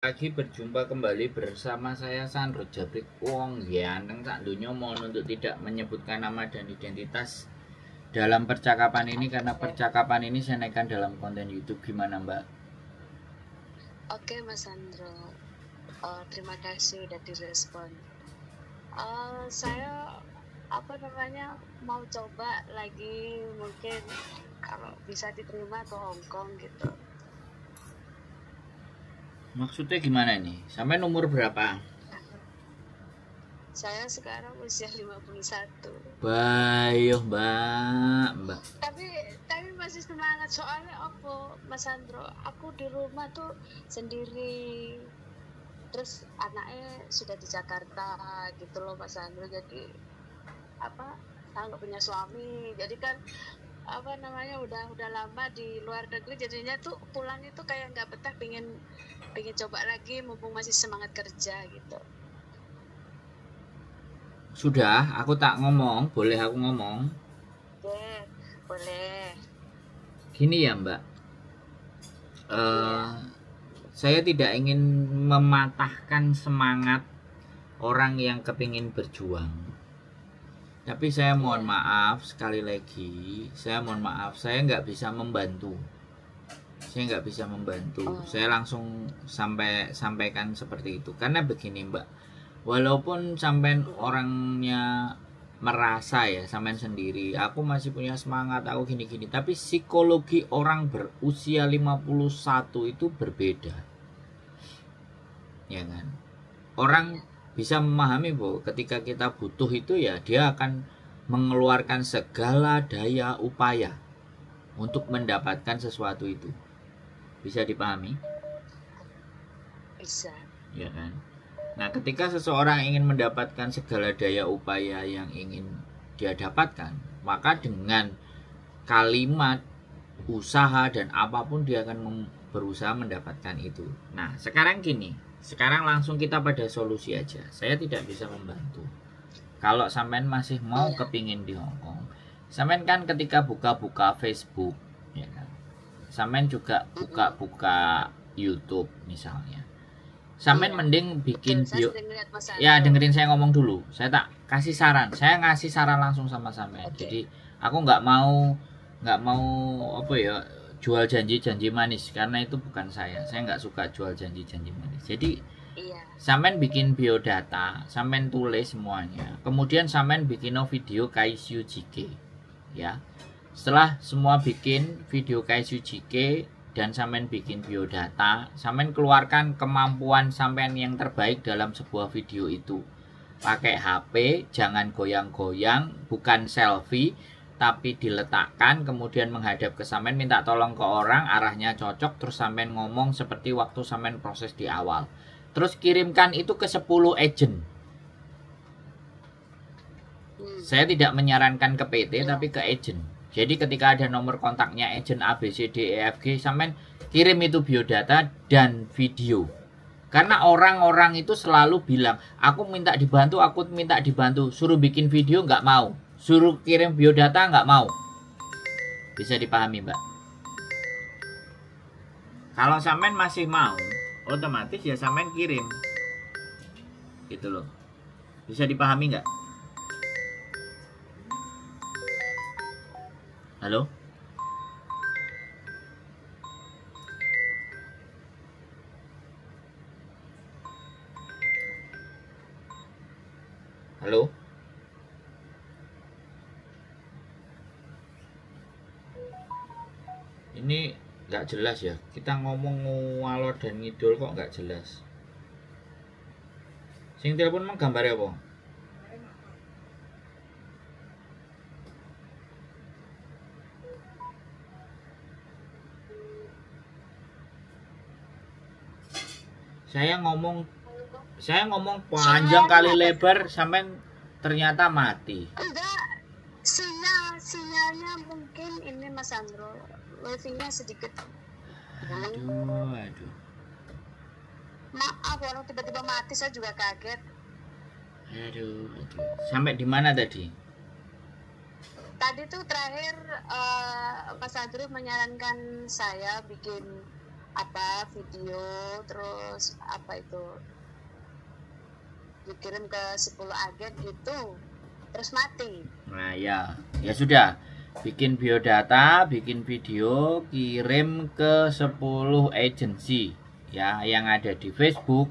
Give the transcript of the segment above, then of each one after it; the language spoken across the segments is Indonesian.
Lagi berjumpa kembali bersama saya Sandro Jabrik Wong ganteng sak donya. Mohon untuk tidak menyebutkan nama dan identitas dalam percakapan ini karena percakapan ini saya naikkan dalam konten YouTube. Gimana Mbak? Oke Mas Sandro, terima kasih udah direspon. Saya mau coba lagi, mungkin kalau bisa diterima ke Hong Kong gitu. Maksudnya gimana nih? Sampai umur berapa? Saya sekarang usia 51. Bayo Mbak. Tapi masih semangat, soalnya apa Mas Sandro, aku di rumah tuh sendiri. Terus anaknya sudah di Jakarta gitu loh Mas Sandro. Jadi saya nggak punya suami. Jadi kan udah lama di luar negeri, jadinya tuh pulang itu kayak nggak betah, pingin coba lagi mumpung masih semangat kerja gitu. Sudah, aku tak ngomong, boleh aku ngomong? Oke, boleh. Gini ya Mbak, saya tidak ingin mematahkan semangat orang yang kepingin berjuang. Tapi saya mohon maaf, sekali lagi, saya mohon maaf, saya nggak bisa membantu. Saya langsung sampaikan seperti itu. Karena begini Mbak, walaupun sampean orangnya merasa ya sampean sendiri, aku masih punya semangat, aku gini-gini, tapi psikologi orang berusia 51 itu berbeda. Ya kan? Orang bisa memahami bahwa ketika kita butuh itu ya dia akan mengeluarkan segala daya upaya untuk mendapatkan sesuatu itu. Bisa dipahami? Bisa. Ya kan? Nah, ketika seseorang ingin mendapatkan segala daya upaya yang ingin dia dapatkan, maka dengan kalimat, usaha, dan apapun dia akan berusaha mendapatkan itu. Nah, sekarang gini, sekarang langsung kita pada solusi aja. Saya tidak bisa membantu. Kalau sampean masih mau kepingin di Hong Kong, sampean kan ketika buka-buka Facebook, ya kan? Sampean juga buka-buka YouTube misalnya. Sampean mending bikin bio. Ya, dengerin saya ngomong dulu. Saya tak kasih saran. Saya ngasih saran langsung sama sampean. Jadi aku nggak mau jual janji-janji manis, karena itu bukan saya. Saya nggak suka jual janji-janji manis. Jadi sampean bikin biodata, sampean tulis semuanya. Kemudian sampean bikin video Kaisyu JK. Ya. Setelah semua bikin video Kaisyu JK dan sampean bikin biodata, sampean keluarkan kemampuan sampean yang terbaik dalam sebuah video itu. Pakai HP, jangan goyang-goyang, bukan selfie, tapi diletakkan, kemudian menghadap ke sampean, minta tolong ke orang, arahnya cocok, terus sampean ngomong seperti waktu sampean proses di awal. Terus kirimkan itu ke 10 agent. Saya tidak menyarankan ke PT, tapi ke agent. Jadi ketika ada nomor kontaknya agent A, B, C, D, E, F, G, sampean kirim itu biodata dan video. Karena orang-orang itu selalu bilang, aku minta dibantu, suruh bikin video nggak mau, suruh kirim biodata nggak mau. Bisa dipahami Mbak? Kalau sampean masih mau, otomatis ya sampean kirim. Gitu loh. Bisa dipahami nggak? Halo? Halo? Ini nggak jelas ya. Kita ngomong ngalor dan ngidul kok nggak jelas. Sing telepon mah gambarnya apa? Saya ngomong panjang kali lebar sampai ternyata mati. Enggak, sinyalnya mungkin ini Mas Sandro, wifi-nya sedikit. Aduh. Maaf kalau tiba-tiba mati, saya juga kaget. Aduh. Sampai di mana tadi? Tadi tuh terakhir Mas Sandro menyarankan saya bikin apa video, terus apa itu dikirim ke 10 agen gitu, terus mati. Nah ya sudah, bikin biodata, bikin video, kirim ke 10 agensi ya, yang ada di Facebook,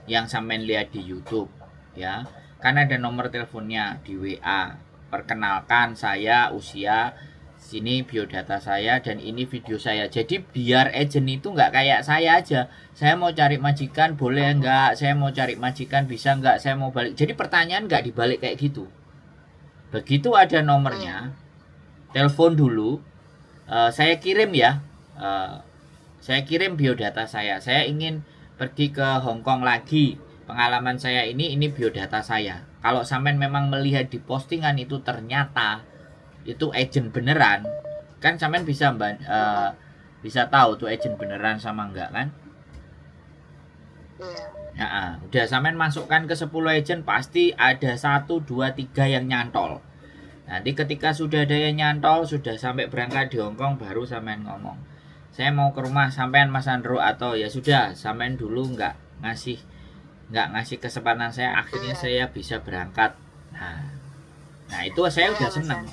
yang sampean lihat di YouTube ya. Kan ada nomor teleponnya di WA. Perkenalkan, saya usia sini, biodata saya, dan ini video saya. Jadi biar agent itu nggak kayak saya aja, saya mau cari majikan boleh nggak, saya mau cari majikan bisa nggak, saya mau balik. Jadi pertanyaan nggak dibalik kayak gitu. Begitu ada nomornya, telepon dulu, saya kirim ya, saya kirim biodata saya ingin pergi ke Hong Kong lagi, pengalaman saya ini biodata saya. Kalau sampean memang melihat di postingan itu ternyata itu agent beneran, kan sampean bisa bisa tahu tuh agent beneran sama enggak kan? Ya, udah sampean masukkan ke 10 agent, pasti ada 1, 2, 3 yang nyantol. Nanti ketika sudah ada yang nyantol, sudah sampai berangkat di Hong Kong, baru sampean ngomong, saya mau ke rumah sampean Mas Andro, atau ya sudah sampean dulu nggak ngasih kesempatan saya, akhirnya saya bisa berangkat. Nah itu saya udah senang.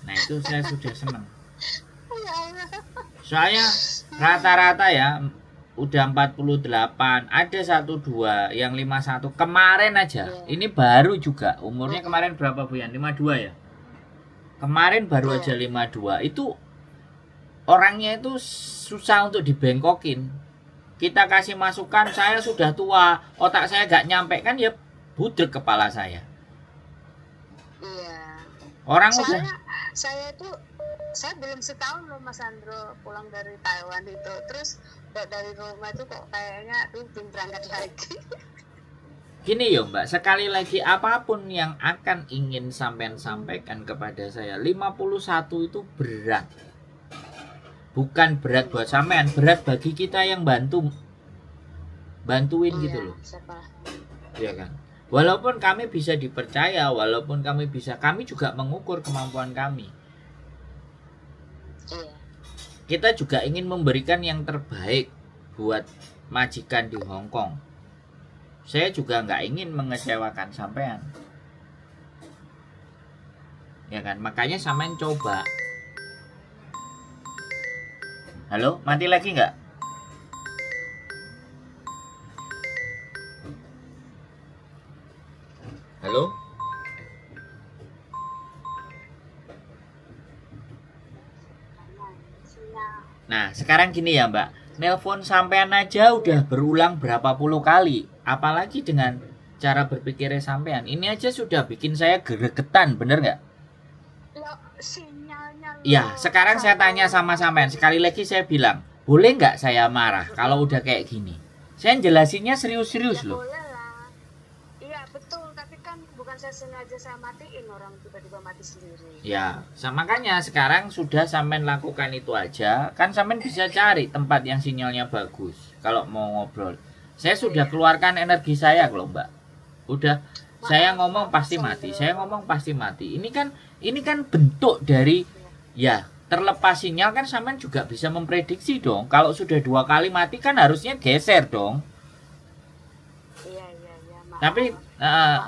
Nah itu saya sudah senang. Soalnya rata-rata ya udah 48, ada 1-2 yang 51 kemarin aja. Ini baru juga, umurnya kemarin berapa Bu Yan? 52 ya. Kemarin baru aja 52. Itu orangnya itu susah untuk dibengkokin. Kita kasih masukan, saya sudah tua, otak saya gak nyampe, kan ya budek kepala saya. Iya. Orang soalnya udah. Saya belum setahun loh Mas Andro pulang dari Taiwan itu, terus dari rumah itu kok kayaknya belum berangkat lagi. Gini ya Mbak, sekali lagi apapun yang akan ingin sampean sampaikan kepada saya, 51 itu berat. Bukan berat buat sampean, berat bagi kita yang bantuin gitu loh. Iya kan? Walaupun kami bisa dipercaya, walaupun kami juga mengukur kemampuan kami. Kita juga ingin memberikan yang terbaik buat majikan di Hong Kong. Saya juga nggak ingin mengecewakan sampean. Ya kan? Makanya sampean coba. Halo, mati lagi nggak? Halo? Nah, sekarang gini ya Mbak, nelpon sampean aja udah berulang berapa puluh kali, apalagi dengan cara berpikirnya sampean. Ini aja sudah bikin saya gregetan, bener nggak? Ya, sekarang saya tanya sama sampean, sekali lagi saya bilang, boleh nggak saya marah kalau udah kayak gini? Saya jelasinnya serius-serius loh. Boleh lah. Iya betul, tapi kan bukan saya sengaja saya matiin, orang tiba-tiba mati sendiri. Ya, makanya sekarang sudah sampean lakukan itu aja, kan sampean bisa cari tempat yang sinyalnya bagus kalau mau ngobrol. Saya sudah keluarkan energi saya loh Mbak. Udah, saya ngomong pasti mati, saya ngomong pasti mati. Ini kan bentuk dari, ya terlepas sinyal kan sampean juga bisa memprediksi dong. Kalau sudah 2 kali mati kan harusnya geser dong. Iya. Tapi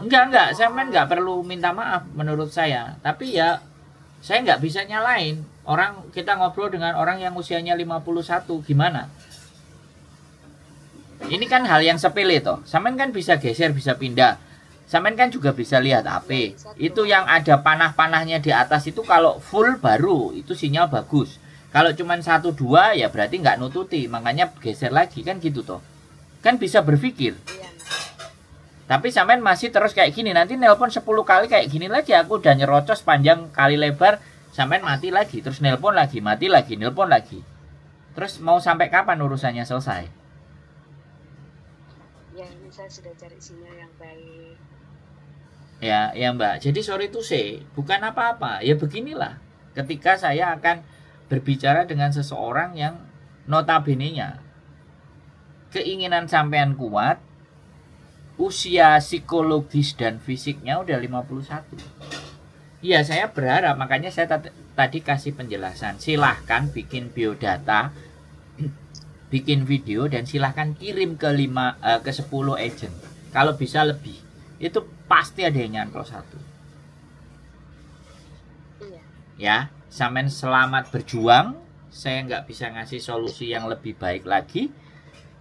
enggak, sampean nggak perlu minta maaf menurut saya. Tapi ya saya nggak bisa nyalain. Orang kita ngobrol dengan orang yang usianya 51, gimana? Ini kan hal yang sepele toh. Sampean kan bisa geser, bisa pindah. Sampean kan juga bisa lihat HP. Itu yang ada panah-panahnya di atas itu kalau full baru itu sinyal bagus. Kalau cuma 1-2 ya berarti nggak nututi. Makanya geser lagi kan gitu toh. Kan bisa berpikir. Tapi sampean masih terus kayak gini. Nanti nelpon 10 kali kayak gini lagi. Aku udah nyerocos panjang kali lebar. Sampean mati lagi. Terus nelpon lagi. Mati lagi. Nelpon lagi. Terus mau sampai kapan urusannya selesai? Ya ini saya sudah cari sinyal yang baik. Ya Mbak, jadi sorry to say, bukan apa-apa. Ya beginilah, ketika saya akan berbicara dengan seseorang yang notabene-nya keinginan sampean kuat, usia psikologis dan fisiknya udah 51. Iya, saya berharap, makanya saya tadi kasih penjelasan. Silahkan bikin biodata, bikin video dan silahkan kirim ke 10 agent. Kalau bisa lebih, itu pasti ada yang nyantol satu. Iya. Ya, sampean selamat berjuang. Saya nggak bisa ngasih solusi yang lebih baik lagi.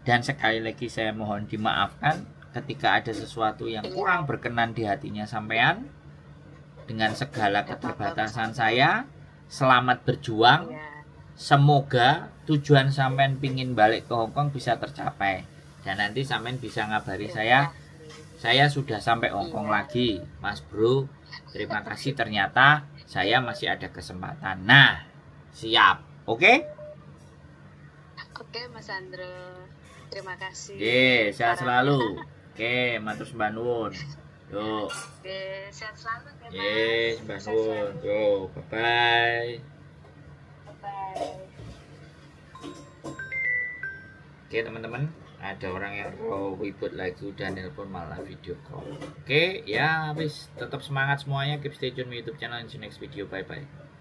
Dan sekali lagi saya mohon dimaafkan ketika ada sesuatu yang kurang berkenan di hatinya sampean. Dengan segala keterbatasan saya, selamat berjuang. Iya. Semoga tujuan sampean pingin balik ke Hongkong bisa tercapai. Dan nanti sampean bisa ngabari saya sudah sampai Hongkong lagi, Mas Bro. Terima kasih, ternyata saya masih ada kesempatan. Nah, siap. Oke? Oke, Mas Sandro. Terima kasih. Oke, sehat selalu. Oke, matur sembah nuwun. Yo. Oke, sehat selalu ya, Mas. Yes, sembah nuwun. Yo, bye-bye. Bye. Oke, teman-teman. Ada orang yang ribut lagi udah nelpon malah video call. Oke, ya habis tetap semangat semuanya. Keep stay tune YouTube channel in the next video. Bye bye.